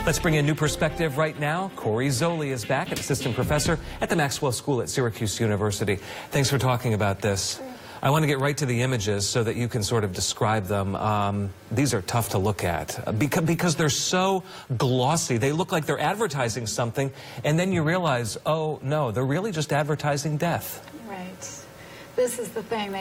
Let's bring in new perspective right now. Corri Zoli is back, an assistant professor at the Maxwell School at Syracuse University. Thanks for talking about this. I want to get right to the images so that you can sort of describe them. These are tough to look at because they're so glossy. They look like they're advertising something, and then you realize, oh, no, they're really just advertising death. Right. This is the thing.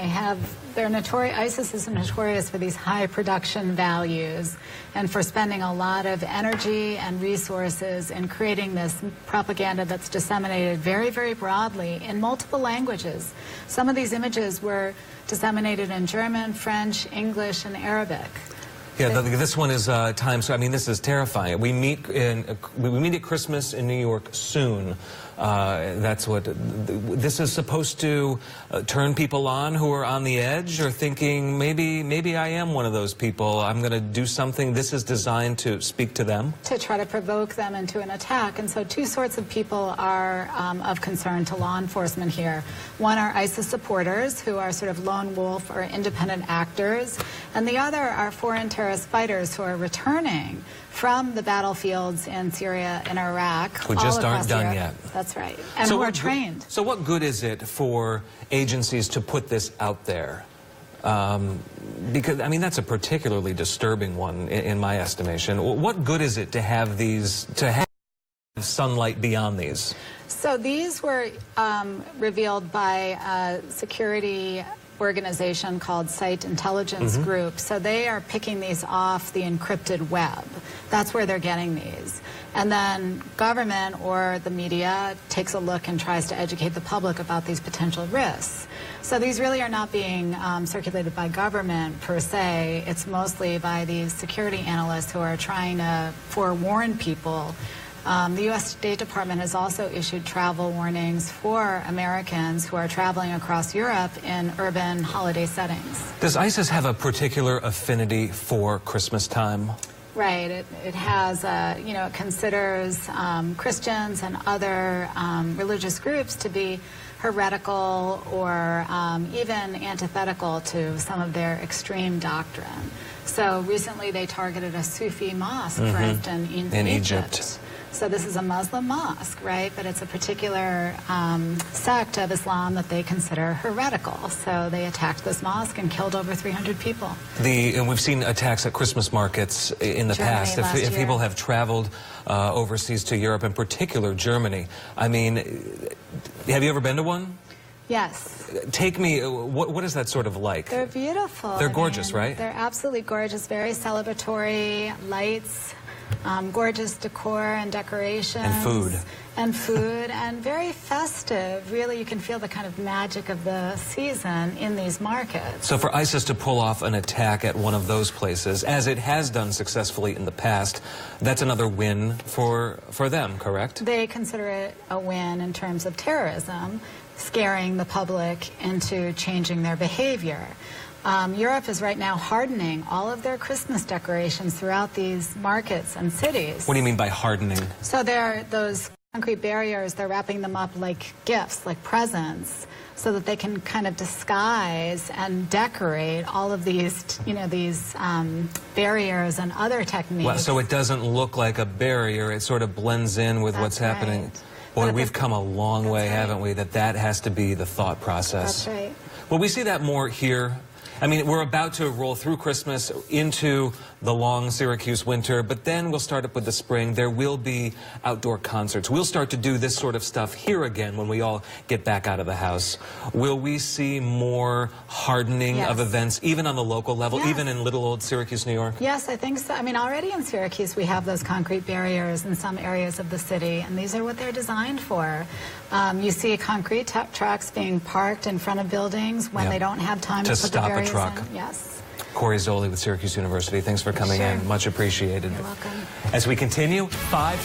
They're notorious. ISIS is notorious for these high production values and for spending a lot of energy and resources in creating this propaganda that's disseminated very, very broadly in multiple languages. Some of these images were disseminated in German, French, English, and Arabic. Yeah, this one is Times. I mean, this is terrifying. We meet at Christmas in New York soon. That's what this is supposed to turn people on who are on the edge or thinking maybe I am one of those people. I'm going to do something. This is designed to speak to them, to try to provoke them into an attack. And so two sorts of people are of concern to law enforcement here. One are ISIS supporters who are sort of lone wolf or independent actors, and the other are foreign terrorist fighters who are returning from the battlefields in Syria and Iraq. Who just aren't done yet. That's right. And who are trained. So what good is it for agencies to put this out there? Because, I mean, that's a particularly disturbing one in my estimation. What good is it to have these, to have sunlight beyond these? So these were revealed by a security organization called Site Intelligence Group. So they are picking these off the encrypted web. That's where they're getting these. And then government or the media takes a look and tries to educate the public about these potential risks. So these really are not being circulated by government per se. It's mostly by these security analysts who are trying to forewarn people. The U.S. State Department has also issued travel warnings for Americans who are traveling across Europe in urban holiday settings. Does ISIS have a particular affinity for Christmas time? Right. It has, it considers Christians and other religious groups to be heretical or even antithetical to some of their extreme doctrine. So recently they targeted a Sufi mosque, for instance, in Egypt. So this is a Muslim mosque, right? But it's a particular sect of Islam that they consider heretical. So they attacked this mosque and killed over 300 people. And we've seen attacks at Christmas markets in the past. If people have traveled overseas to Europe, in particular Germany, I mean, have you ever been to one? Yes. Take me, what is that sort of like? They're beautiful. They're gorgeous, right? They're absolutely gorgeous, very celebratory, lights, gorgeous decor and decorations. And food, and very festive. Really, you can feel the kind of magic of the season in these markets. So for ISIS to pull off an attack at one of those places, as it has done successfully in the past, that's another win for them, correct? They consider it a win in terms of terrorism, scaring the public into changing their behavior. Europe is right now hardening all of their Christmas decorations throughout these markets and cities. What do you mean by hardening? So they're those concrete barriers, they're wrapping them up like gifts, like presents, so that they can kind of disguise and decorate all of these, these barriers and other techniques. Well, so it doesn't look like a barrier, it sort of blends in with what's happening. Boy, we've come a long way, haven't we? That has to be the thought process. That's right. Well, we see that more here. I mean, we're about to roll through Christmas into the long Syracuse winter, but then we'll start up with the spring. There will be outdoor concerts. We'll start to do this sort of stuff here again when we all get back out of the house. Will we see more hardening of events, even on the local level, even in little old Syracuse, New York? Yes, I think so. I mean, already in Syracuse, we have those concrete barriers in some areas of the city, and these are what they're designed for. You see concrete trucks being parked in front of buildings when they don't have time to put the barriers in. Truck. Yes. Corri Zoli with Syracuse University. Thanks for coming in. Much appreciated. You're welcome. As we continue, 5